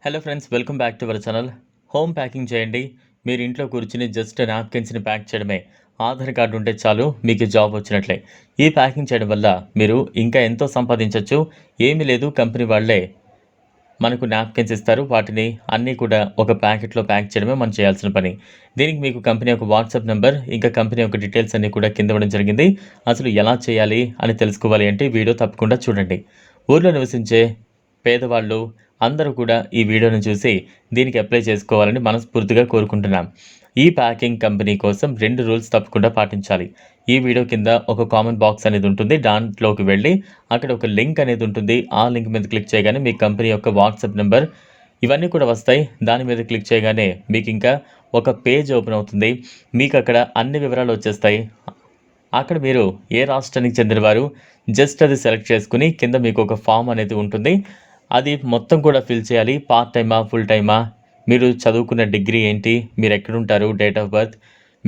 Hello friends, welcome back to our channel. Home packing చేయండి. మీరు ఇంట్లో కూర్చుని జస్ట్ నాప్కిన్స్ని ప్యాక్ చేయడమే. ఆధార్ కార్డు ఉంటే చాలు, మీకు జాబ్ వచ్చినట్లే. ఈ ప్యాకింగ్ చేయడం వల్ల మీరు ఇంకా ఎంతో సంపాదించవచ్చు. ఏమీ లేదు, కంపెనీ వాళ్ళే మనకు నాప్కిన్స్ ఇస్తారు. వాటిని అన్నీ కూడా ఒక ప్యాకెట్లో ప్యాక్ చేయడమే మనం చేయాల్సిన పని. దీనికి మీకు కంపెనీ యొక్క వాట్సాప్ నెంబర్, ఇంకా కంపెనీ యొక్క డీటెయిల్స్ అన్నీ కూడా కింద ఇవ్వడం జరిగింది. అసలు ఎలా చేయాలి అని తెలుసుకోవాలి అంటే వీడియో తప్పకుండా చూడండి. ఊర్లో నివసించే పేదవాళ్ళు అందరూ కూడా ఈ వీడియోను చూసి దీనికి అప్లై చేసుకోవాలని మనస్ఫూర్తిగా కోరుకుంటున్నాం. ఈ ప్యాకింగ్ కంపెనీ కోసం 2 రూల్స్ తప్పకుండా పాటించాలి. ఈ వీడియో కింద ఒక కామెంట్ బాక్స్ అనేది ఉంటుంది. దాంట్లోకి వెళ్ళి అక్కడ ఒక లింక్ అనేది ఉంటుంది. ఆ లింక్ మీద క్లిక్ చేయగానే మీ కంపెనీ యొక్క వాట్సాప్ నెంబర్ ఇవన్నీ కూడా వస్తాయి. దాని మీద క్లిక్ చేయగానే మీకు ఇంకా ఒక పేజ్ ఓపెన్ అవుతుంది. మీకు అక్కడ అన్ని వివరాలు వచ్చేస్తాయి. అక్కడ మీరు ఏ రాష్ట్రానికి చెందినవారు జస్ట్ అది సెలెక్ట్ చేసుకుని కింద మీకు ఒక ఫామ్ అనేది ఉంటుంది. అది మొత్తం కూడా ఫిల్ చేయాలి. పార్ట్ టైమా, ఫుల్ టైమా, మీరు చదువుకున్న డిగ్రీ ఏంటి, మీరు ఎక్కడుంటారు, date of birth,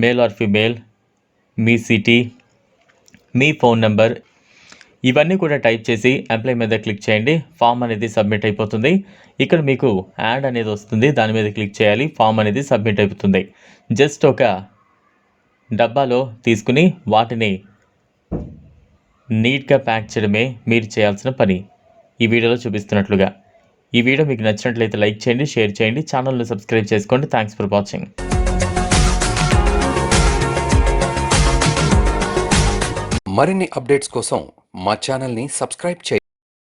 male or female, మీ సిటీ, మీ ఫోన్ నెంబర్, ఇవన్నీ కూడా టైప్ చేసి అప్లై మీద క్లిక్ చేయండి. ఫామ్ అనేది సబ్మిట్ అయిపోతుంది. ఇక్కడ మీకు యాడ్ అనేది వస్తుంది. దాని మీద క్లిక్ చేయాలి. ఫామ్ అనేది సబ్మిట్ అయిపోతుంది. జస్ట్ ఒక డబ్బాలో తీసుకుని వాటిని నీట్గా ప్యాక్ చేయడమే మీరు చేయాల్సిన పని. ఈ వీడియోలో చూపిస్తున్నట్లుగా. ఈ వీడియో మీకు నచ్చినట్లయితే లైక్ చేయండి, షేర్ చేయండి, ఛానల్ని సబ్స్క్రైబ్ చేసుకోండి. Thanks for watching. మరిన్ని అప్డేట్స్ కోసం మా ఛానల్ని సబ్స్క్రైబ్ చేయండి.